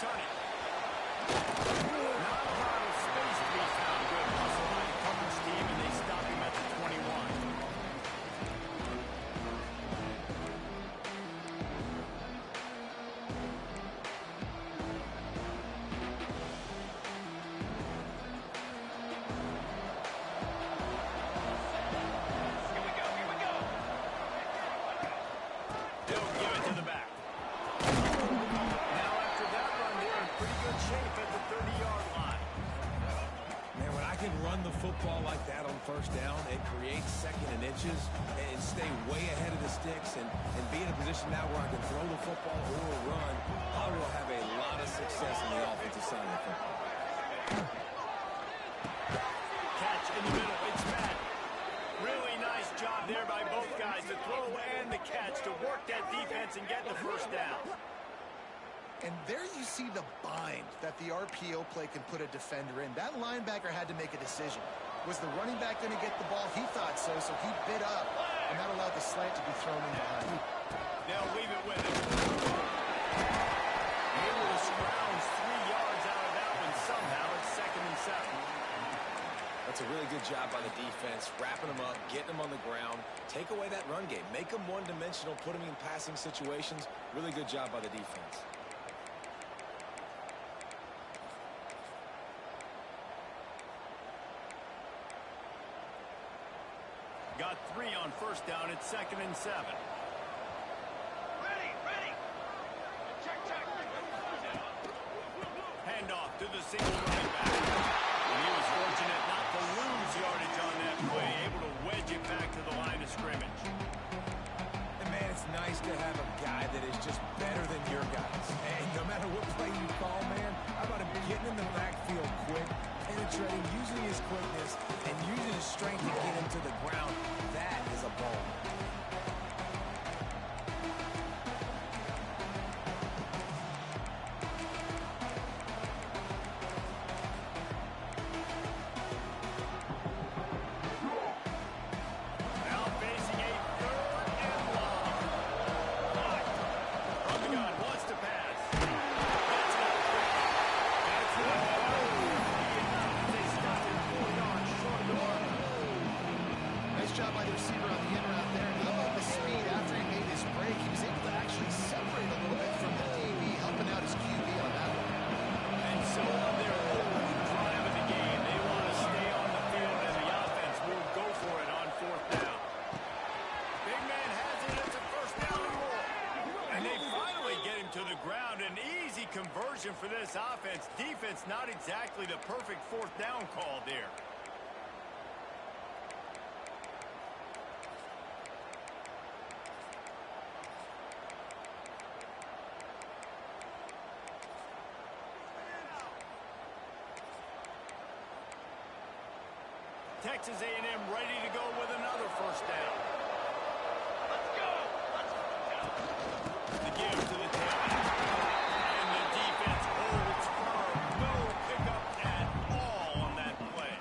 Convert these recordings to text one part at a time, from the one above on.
returning. Not a lot of space to be found. Good hustle by the coverage team, and they stop him at the 21. Football like that on first down and create second and inches and stay way ahead of the sticks and be in a position now where I can throw the football or run, I will have a lot of success on the offensive side of the football. Catch in the middle. It's Matt. Really nice job there by both guys, the throw and the catch, to work that defense and get the first down. And there you see the bind that the RPO play can put a defender in. That linebacker had to make a decision. Was the running back going to get the ball? He thought so, so he bit up, and that allowed the slant to be thrown in behind. They'll leave it with him. Able to scrounge 3 yards out of that one somehow. It's 2nd and 7. That's a really good job by the defense, wrapping them up, getting them on the ground, take away that run game, make them one-dimensional, put them in passing situations. Really good job by the defense. Got 3 on first down. It's 2nd and 7. Ready. Check. Handoff to the single running back. And he was fortunate not to lose yardage on that play, able to wedge it back to the line of scrimmage. And man, it's nice to have a guy that is just better than your guys. And no matter what play you call, man, how about him getting in the backfield quick, penetrating, using his quickness, and using his strength to get him to the ground. That is a ball. Now facing a 3rd and long. From the gun, wants to pass. That's not quick. That's not They stopped him 4 yards short of the mark. Nice job by the receiver on the in route there. And how about the speed after he made his break? He was able to actually separate a little bit from the DB, helping out his QB on that one. And so on their opening drive of the game, they want to stay on the field, and the offense will go for it on 4th down. Big man has it. It's a first down and more. And they finally get him to the ground. An easy conversion for this offense. Defense not exactly the perfect 4th down call there. Texas A&M ready to go with another first down. Let's go! The give to the tailback. And the defense holds firm. No pickup at all on that play.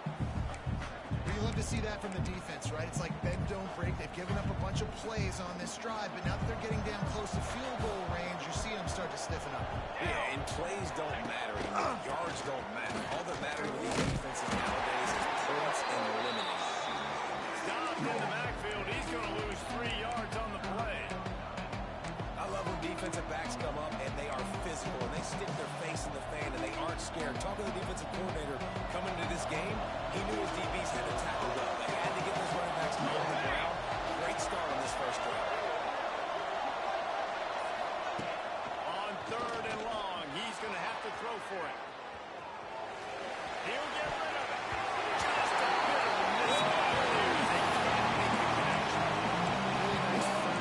Well, you love to see that from the defense, right? It's like bend, don't break. They've given up a bunch of plays on this drive, but now that they're getting down close to field goal range, you're seeing them start to stiffen up. Yeah, and plays don't matter anymore. Yards don't matter. All that matters with these defenses nowadays is points and limiting. Stopped in the backfield. He's going to lose 3 yards on the play. I love when defensive backs come up and they are physical and they stick their face in the fan and they aren't scared. Talking to the defensive coordinator coming into this game, he knew his DBs had to tackle well. They had to get those running backs on the ground. Great start on this first drive. On 3rd and long, he's going to have to throw for it. He'll get rid of it. Just a bit of a miscommunication. They can't make the connection. Really nice front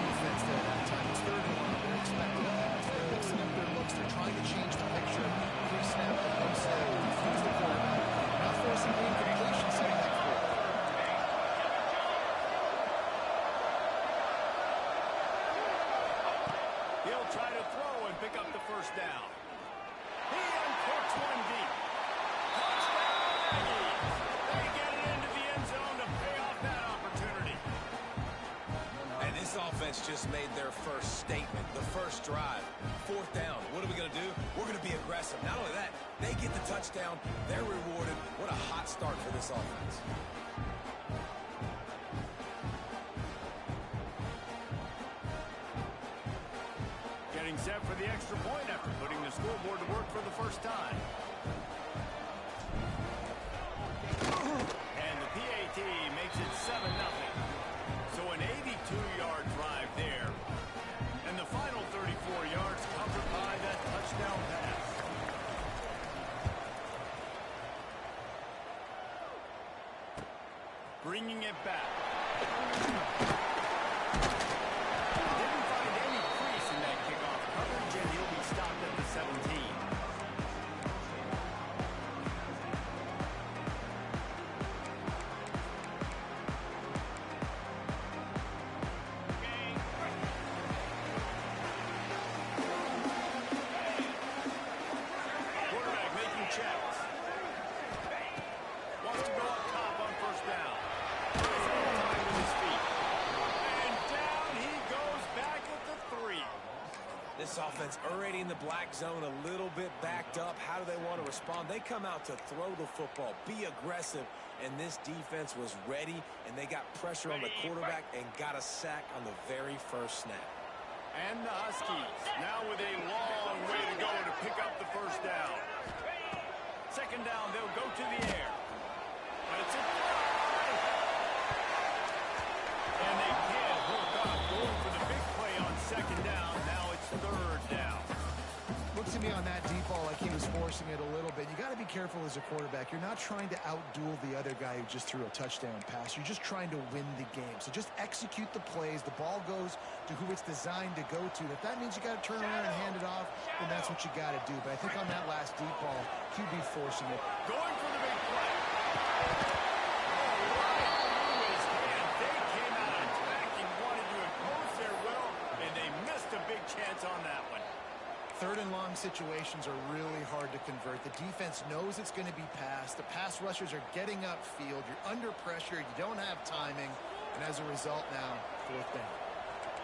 defense there that time. It's 3rd and long. They're expecting that. They're mixing up their looks. They're trying to change the picture. Pre-snap and post-snap. Confuse the quarterback. Not forcing the incompletion, setting that forward. He'll try to throw and pick up the first down. He uncorks one deep. Touchdown, Aggies! They get it into the end zone to pay off that opportunity. And this offense just made their first statement, the first drive. 4th down. What are we going to do? Not only that, they get the touchdown. They're rewarded. What a hot start for this offense. Getting set for the extra point after putting the scoreboard to work for the first time. And the PAT makes it 7-0. So an 82-yard drive there. And the final 34 yards covered by that touchdown pass. Bringing it back. Didn't find any crease in that kickoff coverage, and he'll be stopped at the 17. Quarterback making checks. Wants to go up top on first down. Time with his feet. And down he goes back at the 3. This offense already in the black zone, a little bit backed up. How do they want to respond? They come out to throw the football, be aggressive, and this defense was ready, and they got pressure on the quarterback and got a sack on the very first snap. And the Huskies now with a long way to go to pick up the first down. Second down, they'll go to the air. And it's a fly. And they can't hook up, going for the big play on second down. Now it's third down. Looks to me on that deep ball like he was forcing it a little bit. You got to be careful as a quarterback. You're not trying to outduel the other guy who just threw a touchdown pass. You're just trying to win the game. So just execute the plays. The ball goes to who it's designed to go to. If that means you got to turn around and hand it off, then that's what you got to do. But I think on that last deep ball, QB forcing it. Going for the big play. Right through his hand. They came out attacking, wanted to impose their will, and they missed a big chance on that one. Third and long situations are really hard to convert. The defense knows it's going to be passed. The pass rushers are getting upfield. You're under pressure. You don't have timing. And as a result now, fourth down.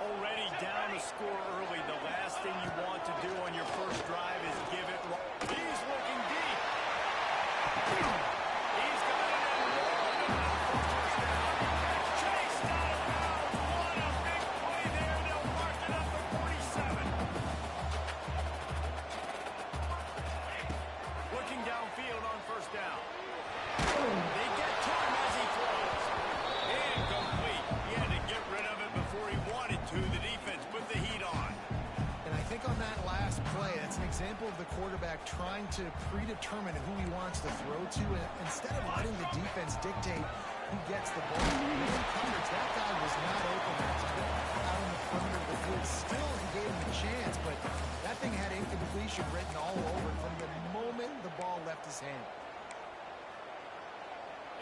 Already down a score early. The last thing you want to do on your first drive is give it. He's looking deep. He's got it in touchdown. Chased out of bounds. What a big play there. They'll mark it up at 47. Looking downfield on first down. They get to him as he throws. Incomplete. He had to get rid of it before he wanted to. The defense put the heat on. And I think on that last play, that's an example of the quarterback trying to predetermine who he wants to throw to. And instead of letting the defense dictate who gets the ball, in coverage, that guy was not open. Out in the perimeter of the field. Still, he gave him a chance, but that thing had incompletion written all over it from the moment the ball left his hand.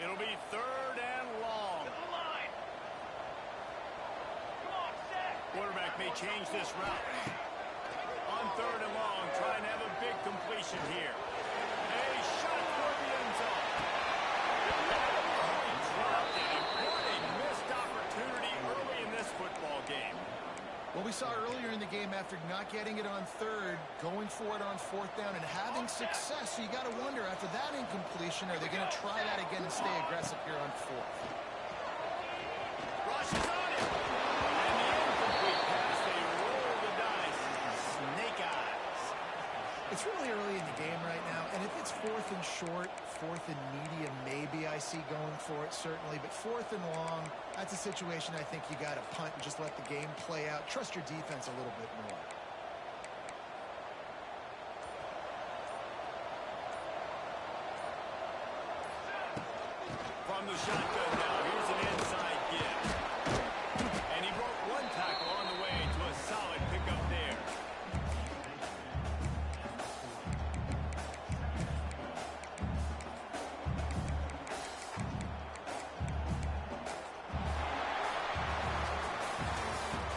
It'll be third and long. Quarterback may change this route. On third and long, trying to have a big completion here. A shot toward the end zone. He dropped it, and what a missed opportunity early in this football game. Well, we saw earlier in the game after not getting it on third, going for it on fourth down and having success. So you got to wonder, after that incompletion, are they going to try that again and stay aggressive here on fourth? Rush is on it. And the incomplete pass, they roll the dice. Snake eyes. It's really early in the game right now, and if it's fourth and short, fourth and medium, maybe I see going for it, certainly. But fourth and long, that's a situation I think you got to punt and just let the game play out. Trust your defense a little bit more. From the shotgun now, here's an inside give. And he broke one tackle on the way to a solid pickup there.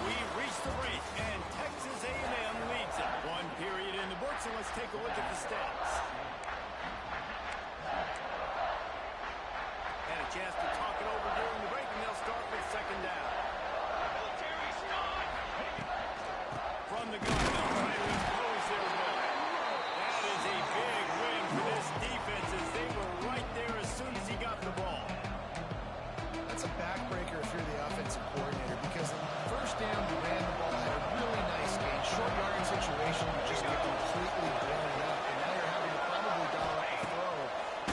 We've reached the break, and Texas A&M leads it. One period in the books, and let's take a look at the stats. Had a chance to talk it over during the break, and they'll start with second down. From the gun, they'll try to impose their will. That is a big situation, you just get completely blown up. And now you're having to probably dial up a throw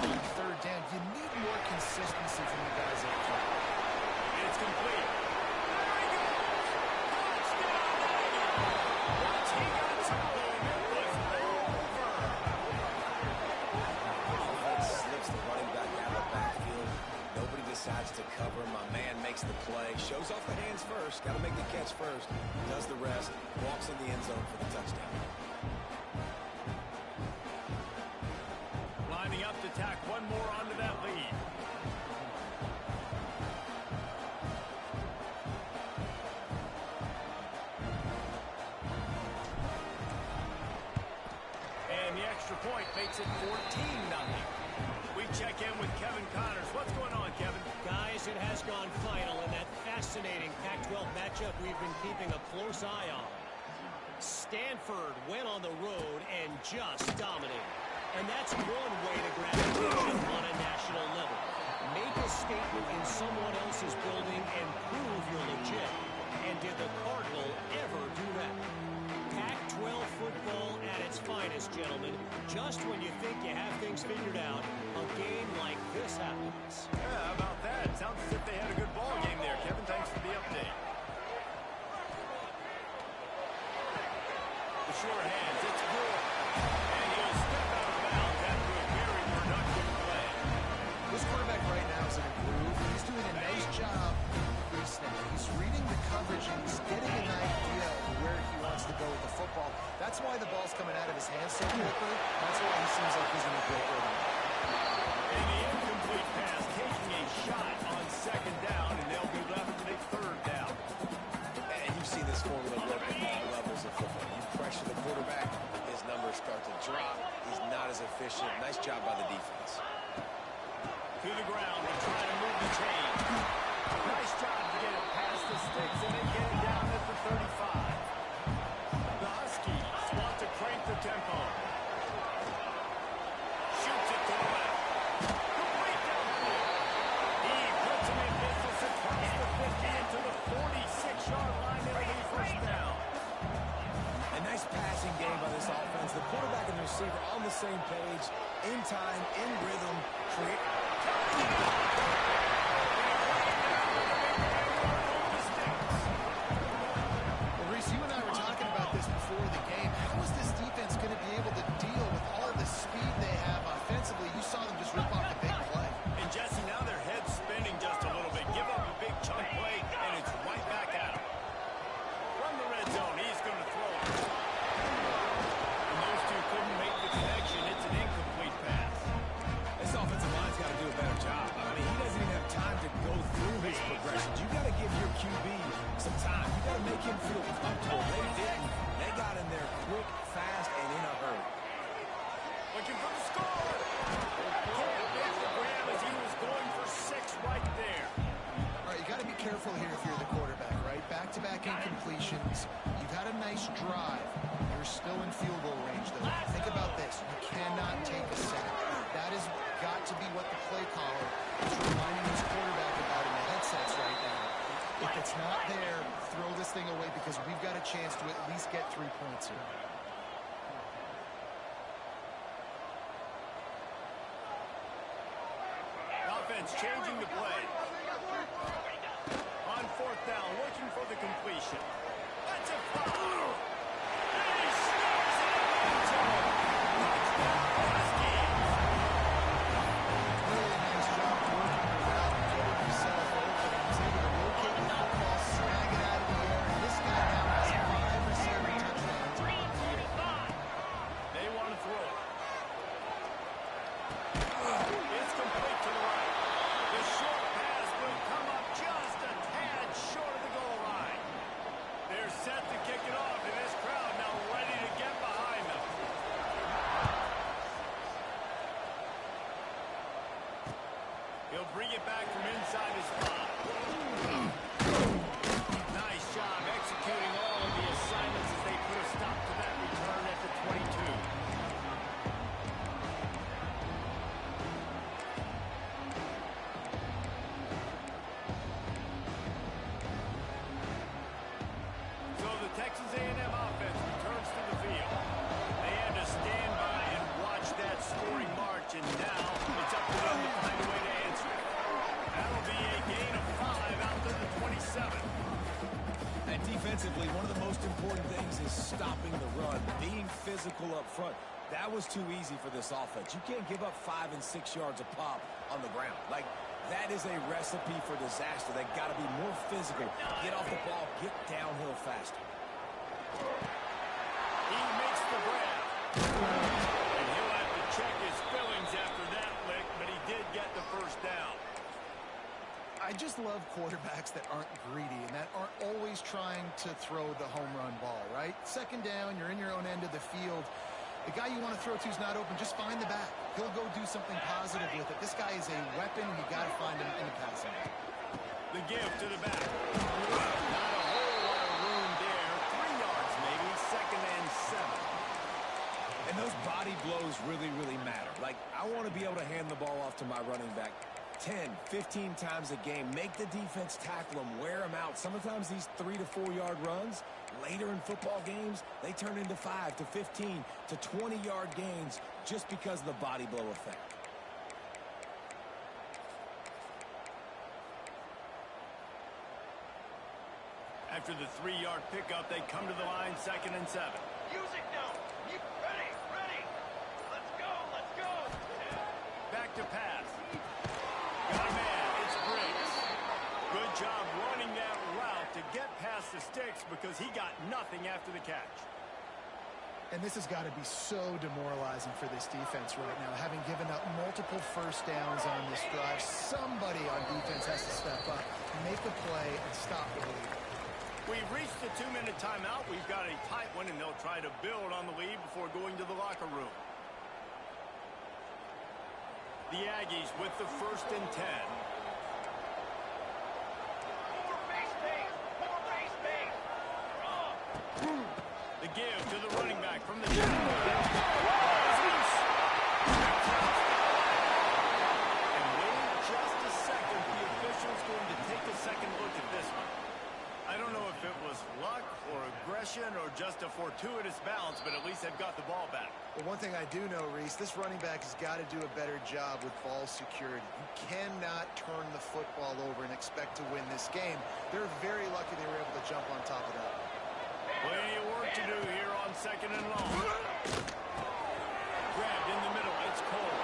on third down. You need more consistency from the guys up front. It's complete. There he goes. Touchdown, Daniel. Once he got to him, it was over. Offense slips the running back out of the backfield. Nobody decides to cover. My man makes the play. Shows off the hands first. Got to make the catch first. Does the rest. Walks in the end zone for the touchdown. Lining up to tack one more onto that lead. And the extra point makes it 14-0. We check in with Kevin Connors. What's going on, Kevin? Guys, it has gone final in that fascinating Pac-12 matchup we've been keeping a close eye on. Stanford went on the road and just dominated. And that's one way to grab attention on a national level. Make a statement in someone else's building and prove you're legit. And did the Cardinal ever do that? Pac-12 football at its finest, gentlemen. Just when you think you have things figured out, a game like this happens. Yeah, how about that? Sounds as if they had a good ball game there. Kevin, thanks for the update. The sure hands, it's good. And he'll step out of bounds after a very productive play. This quarterback right now is in a groove. He's doing a nice job pre-snap. He's reading the coverage and he's getting an idea of where he wants to go with the football. That's why the ball's coming out of his hands so quickly. That's why he seems like he's in a great rhythm. And the incomplete pass taking a shot on second down, and they'll be left with a third down. And you've seen this formula work at all levels of football. You pressure the quarterback, his numbers start to drop. He's not as efficient. Nice job by the defense. To the ground and trying to move the chain. Nice job to get it past the sticks, and they get it down at the 35. The Huskies want to crank the tempo. Shoots it to the left. Complete downfield. He puts him in business across the 50 into the 46-yard line. It'll be first down. A nice passing game by this offense. The quarterback and the receiver on the same page, in time, in rhythm, create. Well, Reese, you and I were talking about this before the game. How is this defense going to be able to deal with all the speed they have offensively? You saw them just rip off the big play. And Jesse, now their head's spinning just a little bit. Give up a big chunk play, and it's right back at him. From the red zone, he's going to throw it. And those two couldn't make the connection. It's an incomplete pass. This offensive line's got to do a better job. I mean, he doesn't even have time to go through his progressions. You got to give your QB some time. You got to make him feel comfortable. They didn't. They got in there quick, fast, and in a hurry. Looking for the score. Can't make the grab as he was going for 6 right there. All right, you got to be careful here if you're the quarterback, right? Back-to-back incompletions. You've had a nice drive. You're still in field goal range, though. Think about this. You cannot take a sack. That has got to be what the play caller is reminding his quarterback about in the headsets right now. If it's not there, throw this thing away because we've got a chance to at least get 3 points here. Offense changing the play. On fourth down, looking for the completion. That's a foul. And he snaps it into touchdown, Huskies. Really nice job working the route and getting himself open. He was able to locate the football, snag it out of the air, and this guy now has 5 receiving touchdowns on the year. They want to throw it. It's complete to the right. The short pass will come up just a tad short of the goal line. They're set to kick it off, and this crowd now ready to get behind them. He'll bring it back from inside his spot. Nice job executing all of the assignments as they put a stop to that return at the 22. So the Texas A&M offense returns to the field. physical up front. That was too easy for this offense. You can't give up 5 and 6 yards a pop on the ground. Like, that is a recipe for disaster. They got to be more physical. Get off the ball, get downhill faster. He makes the grab. And he'll have to check his fillings after that lick, but he did get the first down. I just love quarterbacks that aren't greedy and that aren't always trying to throw the home run ball, right? Second down, you're in your own end of the field. The guy you want to throw to is not open. Just find the back. He'll go do something positive with it. This guy is a weapon. You got to find him in the passing game. The give to the back. Not a whole lot of room there. 3 yards maybe. Second and 7. And those body blows really, really matter. Like, I want to be able to hand the ball off to my running back 10, 15 times a game. Make the defense tackle them, wear them out. Sometimes these 3 to 4 yard runs, later in football games, they turn into 5 to 15 to 20 yard gains just because of the body blow effect. After the 3-yard pickup, they come to the line, second and 7. Music now. Ready. Let's go. Back to pass. Got a man. It's Briggs. Good job running that route to get past the sticks because he got nothing after the catch. And this has got to be so demoralizing for this defense right now, having given up multiple first downs on this drive. Somebody on defense has to step up, make a play, and stop the lead. We've reached the 2-minute timeout. We've got a tight one, and they'll try to build on the lead before going to the locker room. The Aggies with the first and 10. More base base. The give to the running back from the and wait just a second. The official's going to take a second look at this one. I don't know if it was luck or aggression or just a fortuitous bounce, but at least they've got the ball back. Well, one thing I do know, Reese, this running back has got to do a better job with ball security. You cannot turn the football over and expect to win this game. They're very lucky they were able to jump on top of that. Plenty of work to do here on second and long. Grabbed in the middle. It's Cole.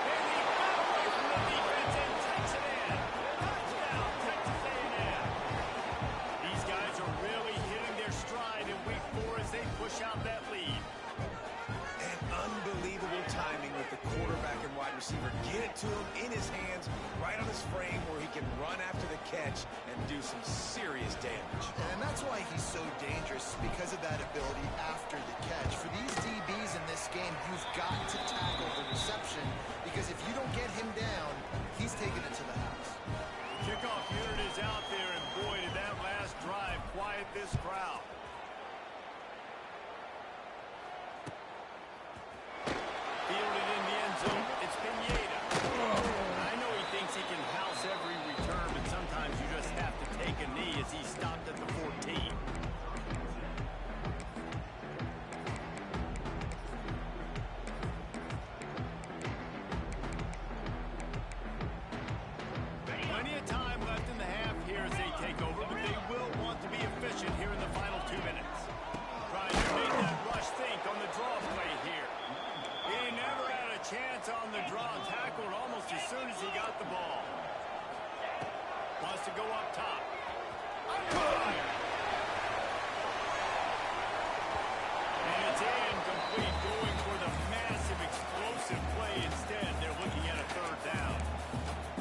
And he got away from the defense and takes it in. Touchdown, Texas A&M. These guys are really hitting their stride in week 4 as they push out that lead. And unbelievable timing with the quarterback and wide receiver. Get it to him in his hands, right on his frame where he can run after the catch and do some serious damage. And that's why he's so dangerous, because of that ability after the catch. For these DBs in this game, you've got to tackle the reception, because if you don't get him down, he's taking it to the house. Kickoff unit is out there, and boy, did that last drive quiet this crowd. Fielded in the end zone. It's Pineda. I know he thinks he can house every return, but sometimes you just have to take a knee as he stopped at the 14. Plenty of time left in the half here as they take over, but they will want to be efficient here in the final 2 minutes. Trying to make that rush think on the draw play here. He never had a chance on the draw, tackled almost as soon as he got the ball. Wants to go up top. And it's incomplete, going for the massive explosive play instead. They're looking at a third down.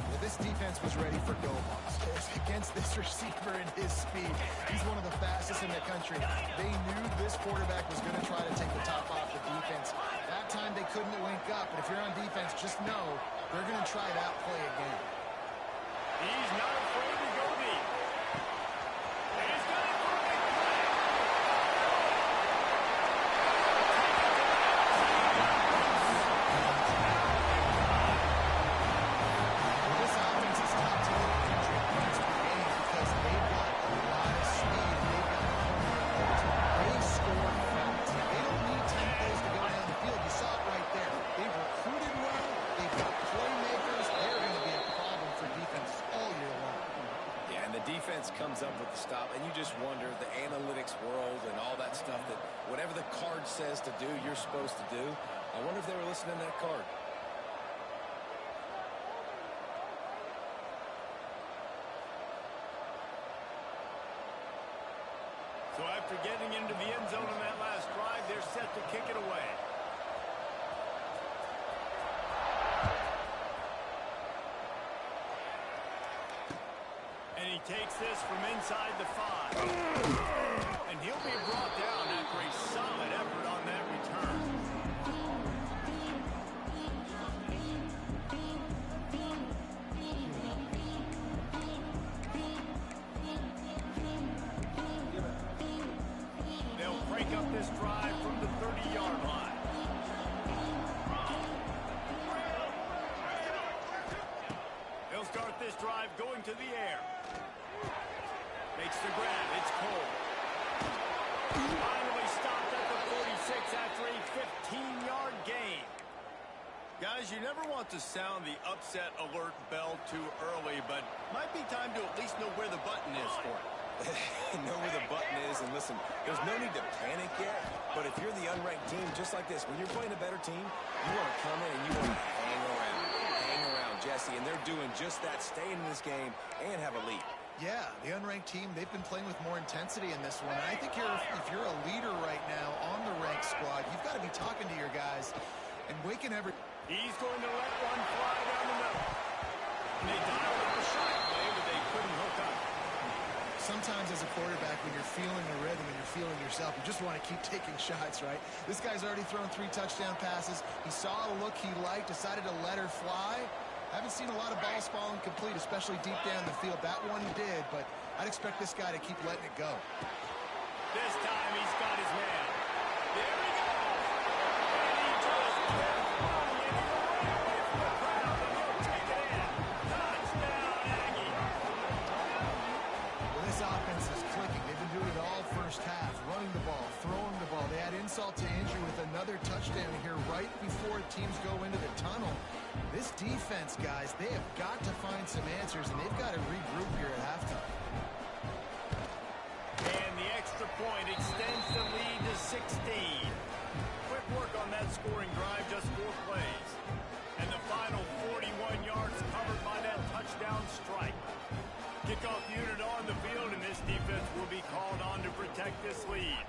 Well, this defense was ready for go monsters against this receiver and his speed. He's one of the fastest in the country. They knew this quarterback was going to try to take the top off the defense. That time they couldn't link up, but if you're on defense, just know they're going to try that play again. He's not afraid to go deep. And he's got it for a big play. Well, this offense is top 10 in the country points per game because they've got a lot of speed. They've got they score fast. They don't need 10 plays to go down the field. You saw it right there. They've recruited well. They've got playmakers. They're going to be a problem for defense all year long. Yeah, and the defense comes up with the stop, and you just wonder, the analytics world and Whatever the card says to do, you're supposed to do. I wonder if they were listening to that card. So after getting into the end zone on that last drive, they're set to kick it away. And he takes this from inside the 5. And he'll be brought down after a solid effort on that return. They'll break up this drive from the 30-yard line. They'll start this drive going to the air. Makes the grab. It's Cole. Finally stopped at the 46 after a 15-yard gain. Guys, you never want to sound the upset alert bell too early, but might be time to at least know where the button is for it. Know where the button is, and listen, there's no need to panic yet, but if you're the unranked team, just like this, when you're playing a better team, you want to come in and you want to hang around, Jesse, and they're doing just that, staying in this game and have a lead. Yeah, the unranked team, they've been playing with more intensity in this one. And I think if you're a leader right now on the ranked squad, you've got to be talking to your guys and waking every... He's going to let one fly down the middle. And they dialed up a shot play, but they couldn't hook up. Sometimes as a quarterback, when you're feeling the rhythm and you're feeling yourself, you just want to keep taking shots, right? This guy's already thrown 3 touchdown passes. He saw a look he liked, decided to let her fly. Haven't seen a lot of balls falling complete, especially deep down the field. That one he did, but I'd expect this guy to keep letting it go. This time he's got his man. There he goes. And he just kept running and he ran away from the crowd and he'll take it in. Touchdown, Aggie. Well, this offense is clicking. They've been doing it all first half, running the ball, throwing the ball. They had insult to injury with another touchdown here right before teams go into the tunnel. This defense, guys, they have got to find some answers, and they've got to regroup here at halftime. And the extra point extends the lead to 16. Quick work on that scoring drive, just 4 plays. And the final 41 yards covered by that touchdown strike. Kickoff unit on the field, and this defense will be called on to protect this lead.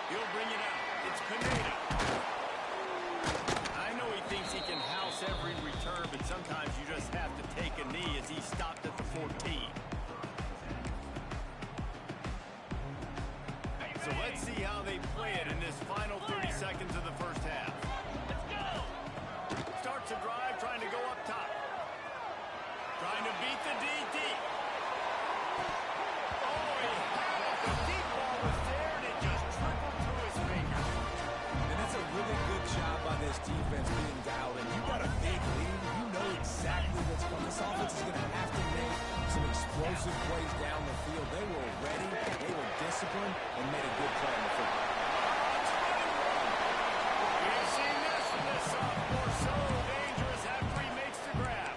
He'll bring it out. It's Pineda. I know he thinks he can house every return, but sometimes you just have to take a knee as he stopped at the 14. So let's see how they play it in this final 30 seconds of the first half. Let's go! Starts a drive, trying to go up top. Trying to beat the DD. Oh, he had it. The deep ball was there, and it just trickled through his fingers. And that's a really good job by this defense being dialed in. You got a big lead. You know exactly what's coming. This offense is going to have to make some explosive plays down the field. They were ready, they were disciplined, and made a good play on the football. We've seen this from this sophomore, so dangerous after he makes the grab.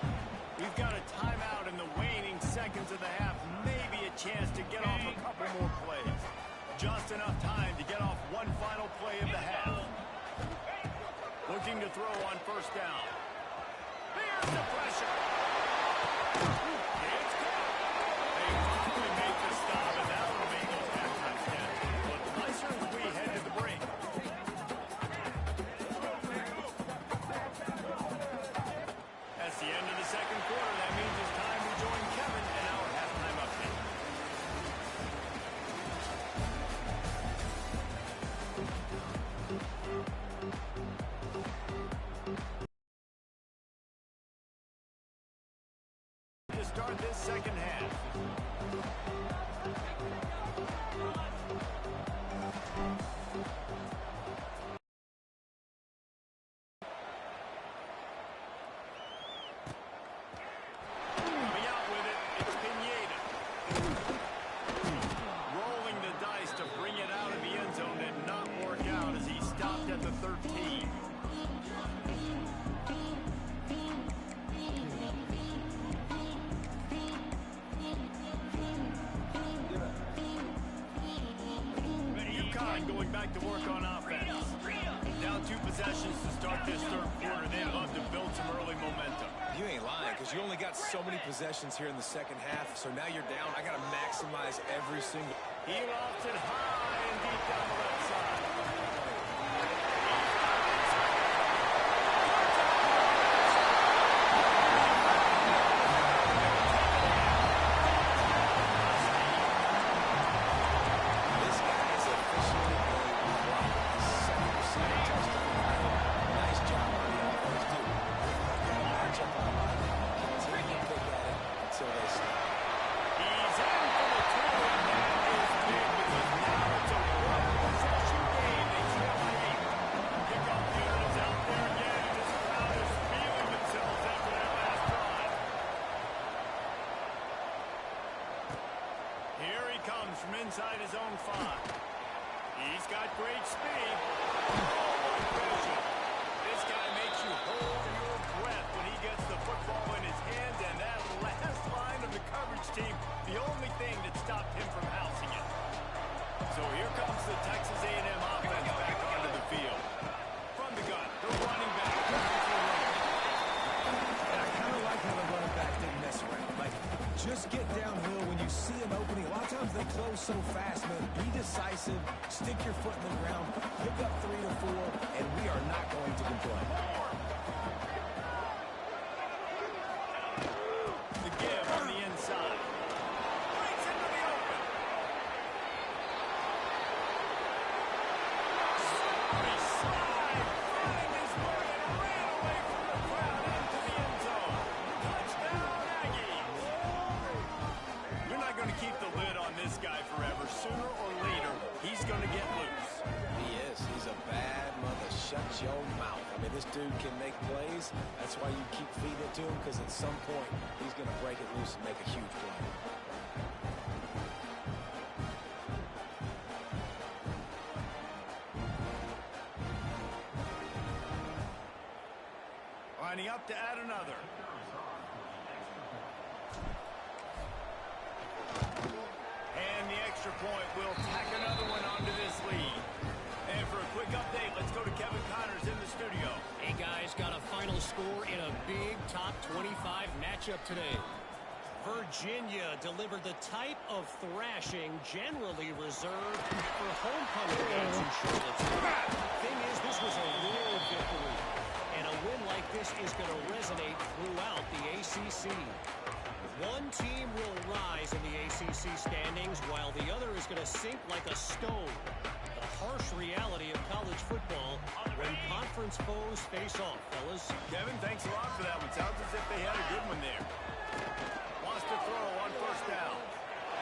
We've got a timeout in the waning seconds of the half. Maybe a chance to get off a couple more plays. Just enough time to get off one final play of the half. Looking to throw on first down. Here's the pressure. It's caught. They finally make the stop, and that will make it halftime stat. But nicer as we head to the break. That's the end of the second quarter. That means it's time to join Kevin in our halftime update. To start this second half. Coming out with it, it's Pineda. Rolling the dice to bring it out of the end zone did not work out as he stopped at the 13. line going back to work on offense. Down 2 possessions to start this third quarter. They'd love to build some early momentum. You ain't lying, because you only got so many possessions here in the second half, so now you're down. I got to maximize every single. He lofts it high and deep down the left side. This guy is officially a rock. Second receiving touchdown. Nice job on the offense, too. Matchup on line. Continue to pick at it until they stop. He's in for the two, and that is big because now it's a one-possession game. They trail by 8. Kickoff unit is out there again, and this crowd is feeling themselves after that last drive. Here he comes from inside his own 5. He's got great speed. Oh, what vision. This guy makes you hold your breath when he gets the football in his hands, and that last line of the coverage team, the only thing that stopped him from housing it. So here comes the Texas A&M offense back onto the field. From the gun, the running back. And I kind of like how the running back didn't mess around. Like, just get downhill when you see an opening. A lot of times they close so fast, man. Be decisive, stick your foot in the ground, pick up 3 to 4, and we are not going to complain. The give on the inside. Breaks into the open. He slide, find his way, and ran away from the crowd into the end zone. Touchdown, Aggies. You're not going to keep the lid on this guy forever. Sooner or later, he's going to get loose. He is. He's a bad mother. Shut your mouth. I mean, this dude can make plays. That's why you keep feeding it to him, because at some point, he's going to break it loose and make a huge play. Lining up to add another. And the extra point will tack another one onto this lead. And for a quick update, let's go to Kevin Connors in the studio. Hey, guys, got a final score in a big top 25 matchup today. Virginia delivered the type of thrashing generally reserved for homecoming games in Charlottesville. Thing is, this was a real victory. And a win like this is going to resonate throughout the ACC. One team will rise in the ACC standings while the other is going to sink like a stone. The harsh reality of college football when conference foes face off, fellas. Kevin, thanks a lot for that one. Sounds as if they had a good one there. Wants to throw on first down.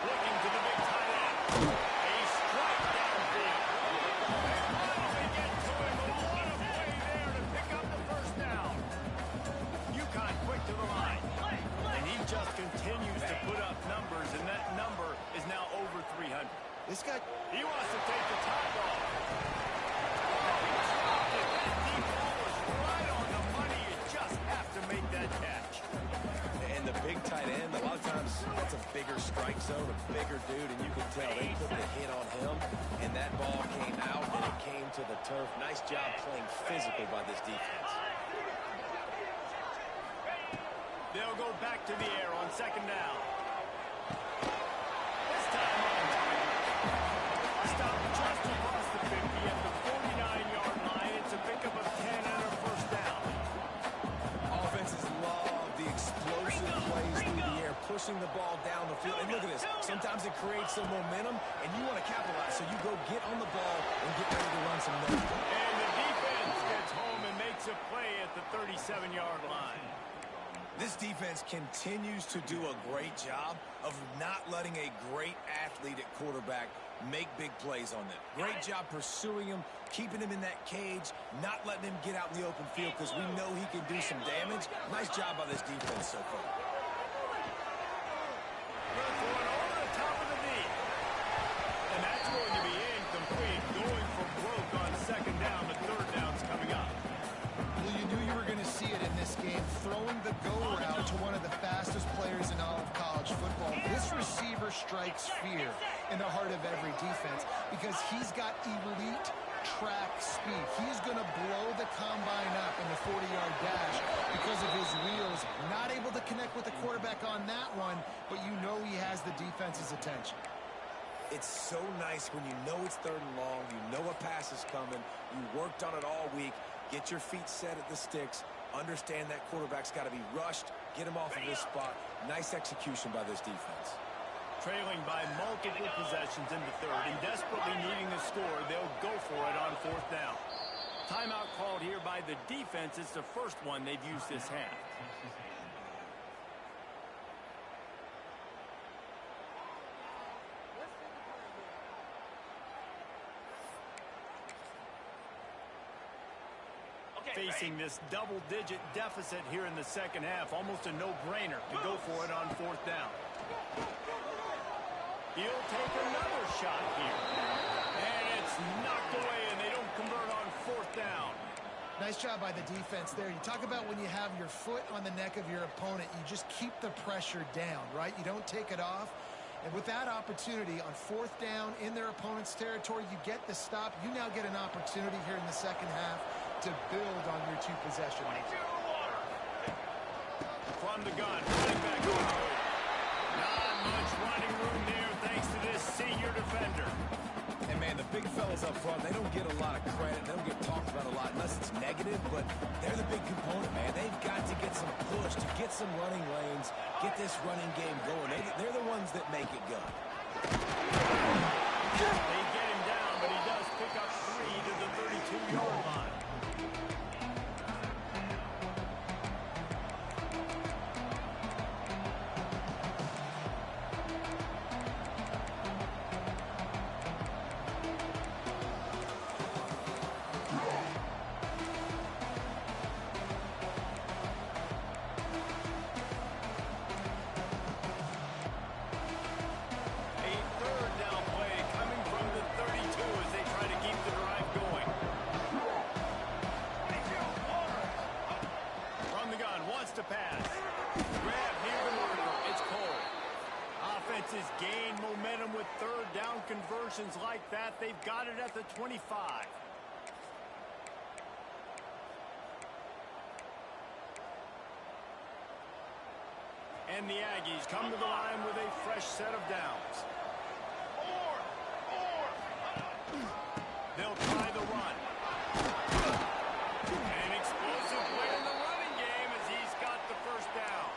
Looking to the big tight end. A strike downfield. They finally get to him. What a play there to pick up the first down. UConn quick to the line. And he just continues to put up numbers, and that number is now over 300. This guy... He wants to take the top off. That deep ball was right on the money. You just have to make that catch. And the big tight end, a lot of times that's a bigger strike zone, a bigger dude, and you can tell they put the hit on him, and that ball came out, and it came to the turf. Nice job playing physical by this defense. They'll go back to the air on second down. This time on target. Stop just across the 50 at the 49-yard line. It's a pickup of 10 and a first down. Offenses love the explosive plays through the air, pushing the ball down the field. And look at this. Sometimes it creates some momentum, and you want to capitalize. So you go get on the ball and get ready to run some numbers. And the defense gets home and makes a play at the 37-yard line. This defense continues to do a great job of not letting a great athlete at quarterback make big plays on them. Great job pursuing him, keeping him in that cage, not letting him get out in the open field because we know he can do some damage. Nice job by this defense so far. Going over the top of the knee. And that's going to be incomplete. Going for broke on second down. The third down's coming up. Well, you knew you were going to see it in this game. Throwing the go route to one of the fastest players in all of college football. This receiver never strikes fear in the heart of every defense because he's got elite track speed. He's going to blow the combine up in the 40-yard dash because of his wheels. Not able to connect with the quarterback on that one, but you know he has the defense's attention. It's so nice when you know it's 3rd and long, you know a pass is coming, you worked on it all week, get your feet set at the sticks, understand that quarterback's got to be rushed, get him off of his spot. Nice execution by this defense. Trailing by multiple possessions in the 3rd and desperately needing a score, they'll go for it on 4th down. Timeout called here by the defense. It's the first one they've used this half. Facing this double-digit deficit here in the 2nd half, almost a no-brainer to go for it on 4th down. He'll take another shot here. And it's knocked away, and they don't convert on 4th down. Nice job by the defense there. You talk about when you have your foot on the neck of your opponent, you just keep the pressure down, right? You don't take it off. And with that opportunity on 4th down in their opponent's territory, you get the stop. You now get an opportunity here in the 2nd half to build on your 2 possession. From the gun, running back on the move. Not much running room there thanks to this senior defender. And man, the big fellas up front, they don't get a lot of credit. They don't get talked about a lot unless it's negative, but they're the big component, man. They've got to get some push, to get some running lanes, get this running game going. They're the ones that make it go. They get him down, but he does pick up 3 to the 32-yard line. To pass. Grab near the marker. It's Cole. Offenses gain momentum with 3rd down conversions like that. They've got it at the 25. And the Aggies come to the line with a fresh set of downs. They'll try the run. An explosive play in the running game as he's got the 1st down.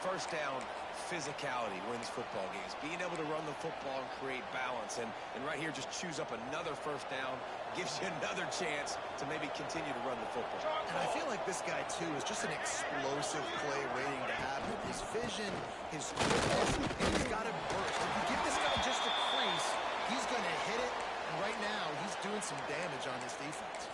1st down, physicality wins football games. Being able to run the football and create balance. And right here, just choose up another 1st down. Gives you another chance to maybe continue to run the football. And I feel like this guy, too, is just an explosive play waiting to happen. His vision, his quickness, and he's got a burst. If you give this guy just a crease, he's going to hit it. And right now, he's doing some damage on this defense.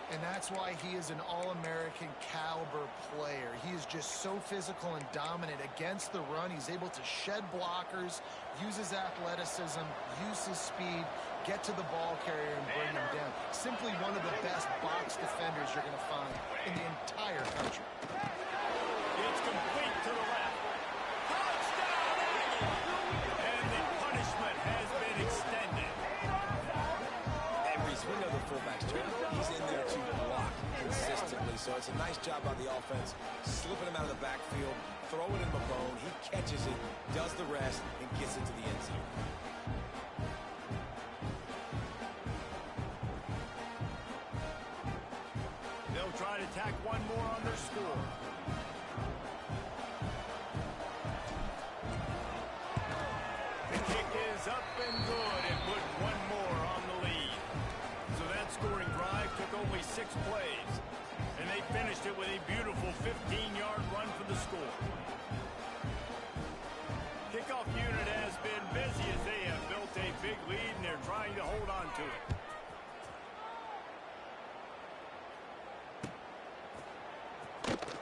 And that's why he is an All-American caliber player. He is just so physical and dominant against the run. He's able to shed blockers, use his athleticism, use his speed, get to the ball carrier and bring him down. Simply one of the best box defenders you're going to find in the entire country. It's complete to the left. Touchdown, Aggies! And the punishment has been extended. We know the fullback's turn. He's in there to block consistently, so it's a nice job by the offense, slipping him out of the backfield, throwing him a bone. He catches it, does the rest, and gets it to the end zone. They'll try to tack one more on their score. The kick is up and good and put one more on the lead. So that scoring drive took only 6 plays. And they finished it with a beautiful 15-yard run for the score. Kickoff unit has been busy as they have built a big lead and they're trying to hold on to it.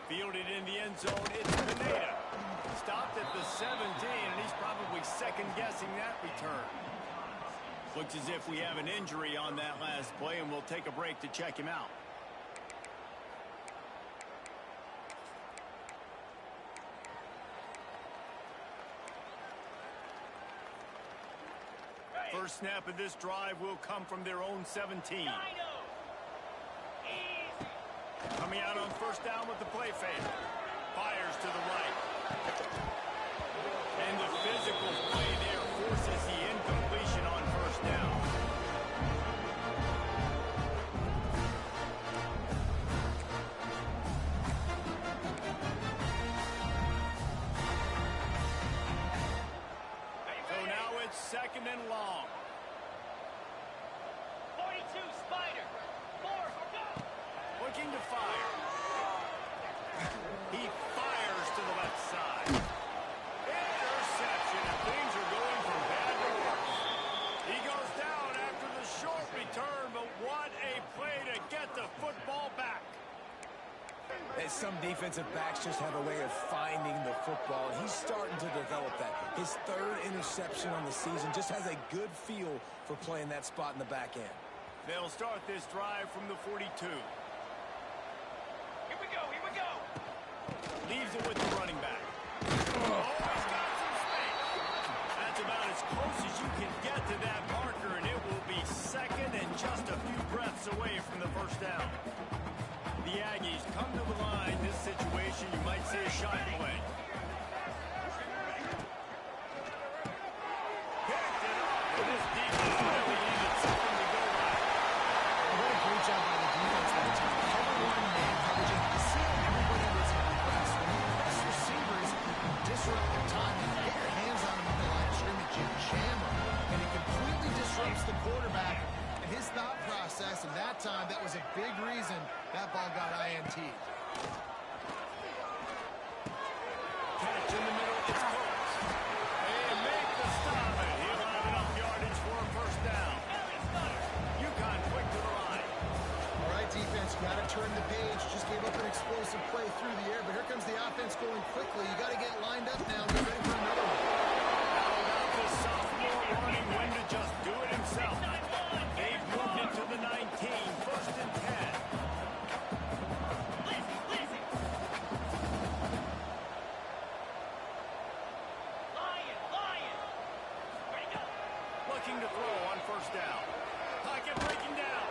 Fielded in the end zone, it's Pineda. Stopped at the 17, and he's probably second-guessing that return. Looks as if we have an injury on that last play, and we'll take a break to check him out. first snap of this drive will come from their own 17. Dino. Easy. Coming out on first down with the play fake. Fires to the right. And the physical play there forces the incompletion on first down. So now it's second and long. 42, Spider. 4, go. Looking to fire. He fires to the left side. Interception, and things are going from bad to worse. He goes down after the short return, but what a play to get the football back. And some defensive backs just have a way of finding the football. He's starting to develop that. His third interception on the season, just has a good feel for playing that spot in the back end. They'll start this drive from the 42. Here we go, here we go. Leaves it with the running back. Oh, he's got some space. That's about as close as you can get to that marker, and it will be second and just a few breaths away from the first down. The Aggies come to the line. This situation, you might see a shot play. Picked it up, and this defense really needed something to go right. What a great job by the defense that time. Cover one man coverage. You can see how everybody was impressed. When you press receivers, disrupt their time. You get your hands on them at the line of scrimmage, you jam them, and it completely disrupts the quarterback and his thought process. And that time, that was a big reason that ball got INT'd. Catch in the middle, it's close. And make the stop, and he'll have enough yardage for a first down. UConn quick to the line. All right, defense, you got to turn the page. Just gave up an explosive play through the air, but here comes the offense going quickly. You got to get lined up now. Get ready for another one. How about this sophomore learning when to just do it himself? They've moved it to the 19, first and 10. Looking to throw on first down. Pocket breaking down.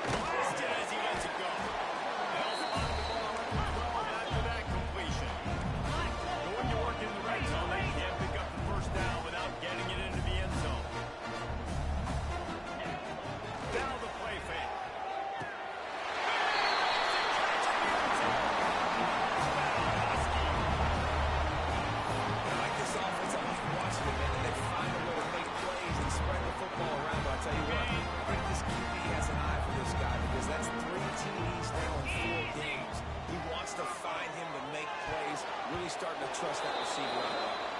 Blasted as he lets it go. They'll spot the ball well after that completion. Going to work in the red zone, they can't pick up the first down without getting it into the end zone. Now the play fake. I like this offense. I was watching it, man, and they find a way to make plays and spread the football around. But I'll tell you what, I think this QB has an eye for this guy because that's 3 TDs now in 4 games. He wants to find him to make plays, really starting to trust that receiver out there.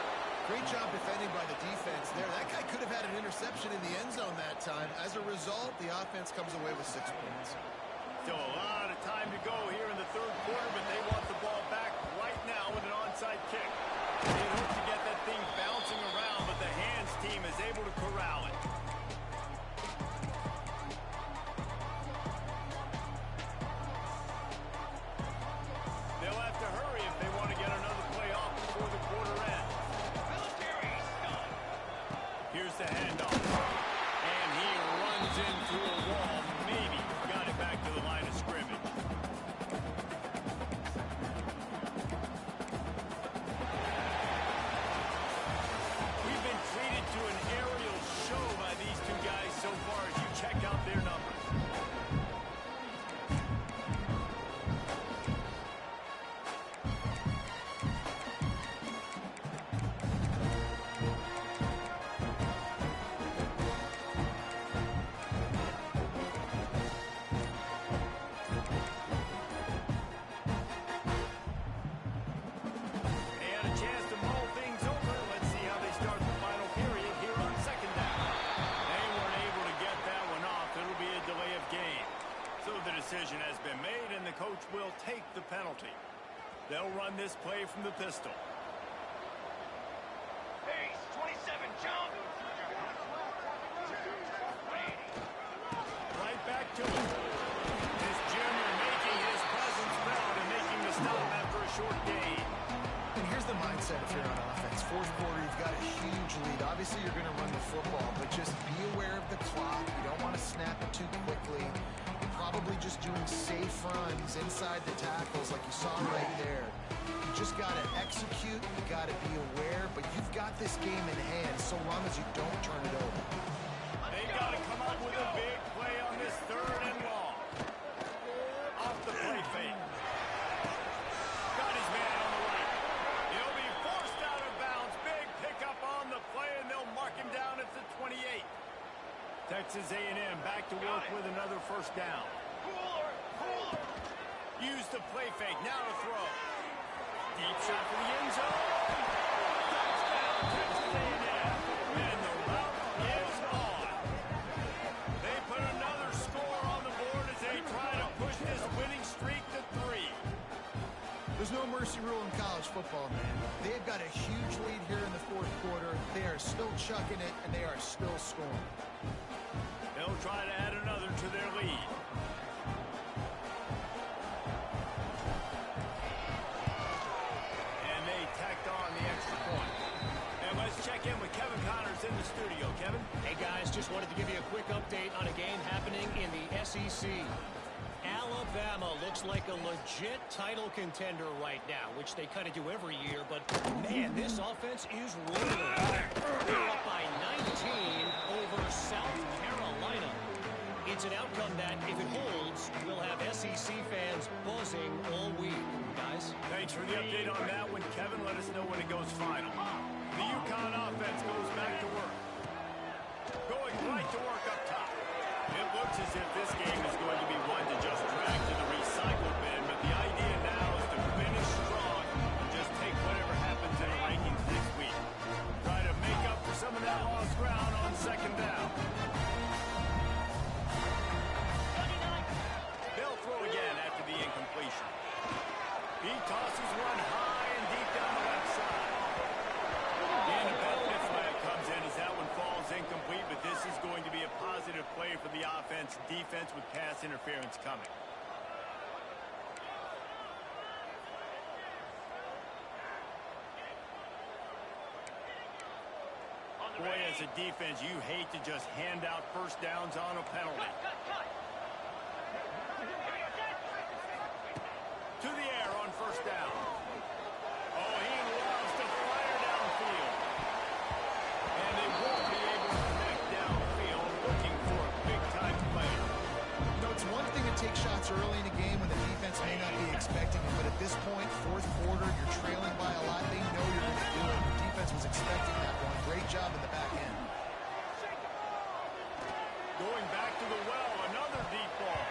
Great job defending by the defense there. That guy could have had an interception in the end zone that time. As a result, the offense comes away with 6 points. Still a lot of time to go here in the third quarter, but they want the ball back right now with an onside kick. They hope to get that thing bouncing around, but the hands team is able to corral it. They'll have to hurry if they want to get another play off before the quarter ends. Here's the handoff. And he runs into a wall. Maybe got it back to the line of scrimmage. We've been treated to an aerial show by these two guys so far as you check out their numbers. And a chance to mull things over. Let's see how they start the final period here on second down. They weren't able to get that one off. It'll be a delay of game. So the decision has been made, and the coach will take the penalty. They'll run this play from the pistol. Pace, 27, jump. Right back to him. This junior making his presence felt and making the stop after a short gain. And here's the mindset if you're on offense. Fourth quarter, you've got a huge lead. Obviously, you're going to run the football, but just be quickly. You're probably just doing safe runs inside the tackles like you saw right there. You just got to execute, you got to be aware, but you've got this game in hand so long as you don't turn it over. They've got to come up with a big play on this 3rd and long. Off the play fake. Got his man on the right. He'll be forced out of bounds. Big pickup on the play, and they'll mark him down at the 28. Texas A&M back to work with another 1st down. Use the play fake. Now to throw. Deep shot for the end zone. Touchdown, Texas A&M. And the route is on. They put another score on the board as they try to push this winning streak to 3. There's no mercy rule in college football, man. They've got a huge lead here in the 4th quarter. They are still chucking it, and they are still scoring. They'll try to add another to their lead. And they tacked on the extra point. And let's check in with Kevin Connors in the studio. Kevin? Hey, guys, just wanted to give you a quick update on a game happening in the SEC. Alabama looks like a legit title contender right now, which they kind of do every year, but, man, this offense is rolling. They're up by 19 over South Carolina. It's an outcome that, if it holds, will have SEC fans buzzing all week, guys. Thanks for the update on that one, Kevin. Let us know when it goes final. The UConn offense goes back to work. Going right to work up top. It looks as if this game is going to be one to just drag to the recycle bin, but the idea now is to finish strong and just take whatever happens in the rankings next week. Try to make up for some of that lost ground on 2nd down. They'll throw again after the incompletion. He tosses one high and deep down the left side. And a benefit flag comes in as that one falls incomplete, but this is going to be a positive play for the offense. Defense with pass interference coming. Boy, as a defense, you hate to just hand out 1st downs on a penalty. To the air on 1st down. Oh, he loves to fire downfield. And they won't be able to connect downfield, looking for a big-time player. You know, it's one thing to take shots early in a game when the defense may not be expecting it, but at this point, 4th quarter, you're trailing by a lot. They know you're going to do it. The defense was expecting that one. Great job in the back end. Going back to the well, another deep ball.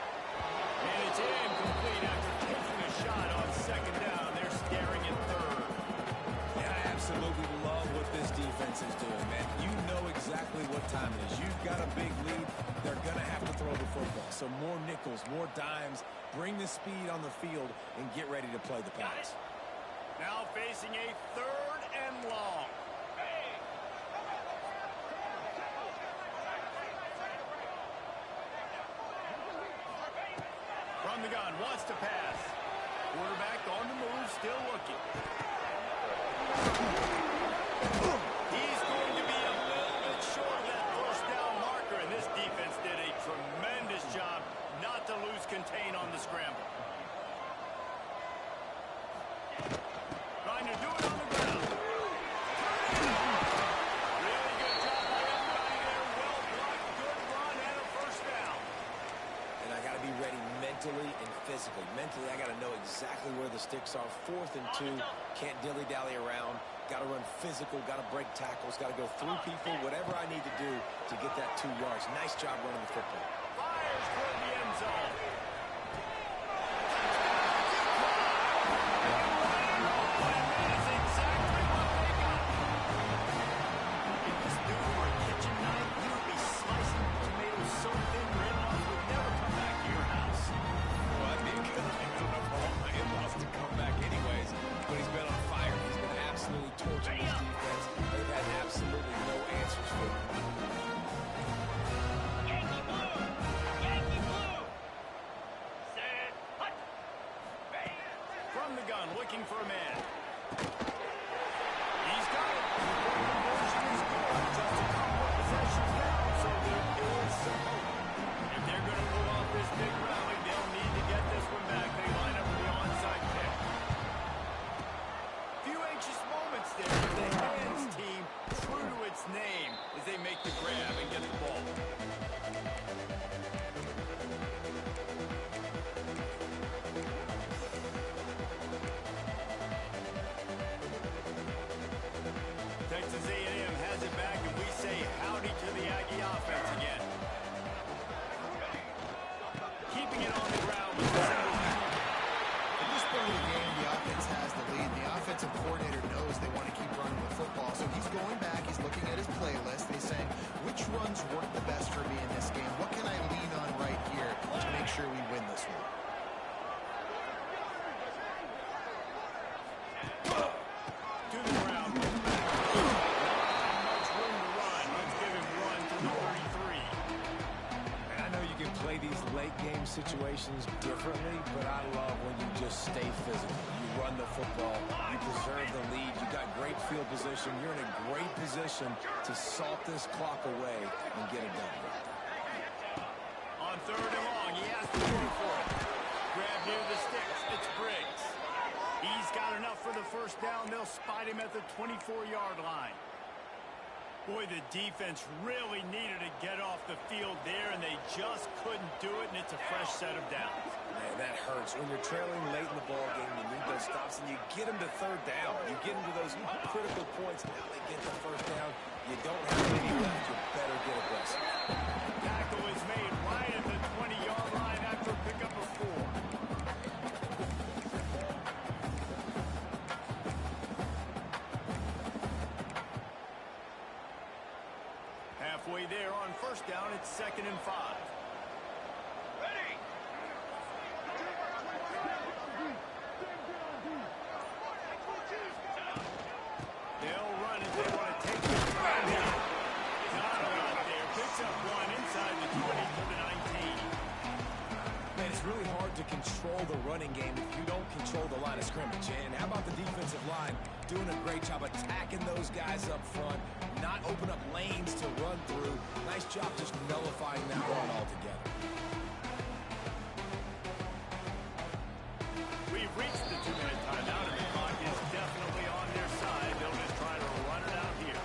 And it's incomplete after taking a shot on 2nd down. They're staring at 3rd. And I absolutely love what this defense is doing, man. You know exactly what time it is. You've got a big lead. They're going to have to throw the football. So more nickels, more dimes. Bring the speed on the field and get ready to play the pass. Now facing a 3rd and long. From the gun, wants to pass. Quarterback on the move, still looking. He's going to be a little bit short of that 1st down marker, and this defense did a tremendous job not to lose contain on the scramble. Trying to do it on the ground. Really good job by everybody there. Well blocked, good run, and a 1st down. And I got to be ready mentally and physically. Mentally, I got to know exactly where the sticks are. 4th and 2. Can't dilly-dally around. Got to run physical. Got to break tackles. Got to go through people. Whatever I need to do to get that 2 yards. Nice job running the football. Fires toward the end zone. Looking for a man. He's got it. Just a couple of possessions down, so there is some hope. If they're going to rely situations differently, but I love when you just stay physical. You run the football, you preserve the lead, you got great field position, you're in a great position to salt this clock away and get it done. On third and long, he has to go for it. Grab near the sticks. It's Briggs. He's got enough for the first down. They'll spot him at the 24-yard line. Boy, the defense really needed to get off the field there, and they just couldn't do it, and it's a fresh set of downs. Man, that hurts. When you're trailing late in the ball game, you need those stops, and you get them to third down. You get them to those critical points. Now they get the first down. You don't have any left. You better get aggressive. Tackle is made right at the 20-yard line after a pickup of 4. Halfway there on first down, it's 2nd and 5. Ready. They'll run it. They want to take the ground here. Donald out there. Picks up 1 inside the 20 for the 19. Man, it's really hard to control the running game if you don't control the line of scrimmage. And how about the defensive line doing a great job attacking those guys up front, not open up lanes to run through. Nice job just nullifying that run altogether. We've reached the 2-minute timeout, and the clock is definitely on their side. They'll just try to run it out here.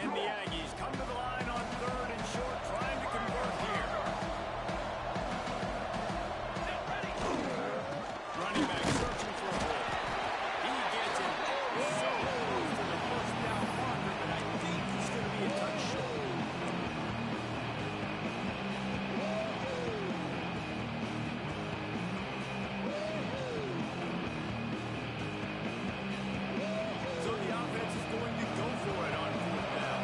And the Aggies come to the line on 3rd and short, trying to convert here. Running back searching for a hole. He gets it so close to the first down marker, but I think it's going to be a touch short. So the offense is going to go for it on 4th down.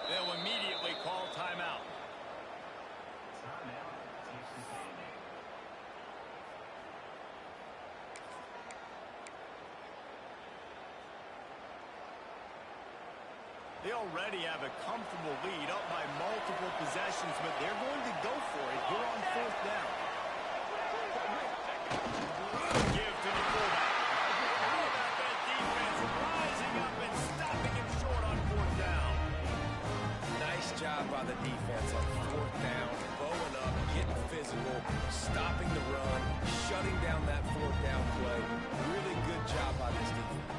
They'll immediately call timeout. They already have a comfortable lead up by multiple possessions, but they're going to go for it here on 4th down. Give to the fullback. How about that defense rising up and stopping him short on 4th down? Nice job by the defense on 4th down, bowing up, getting physical, stopping the run, shutting down that 4th down play. Really good job by this defense.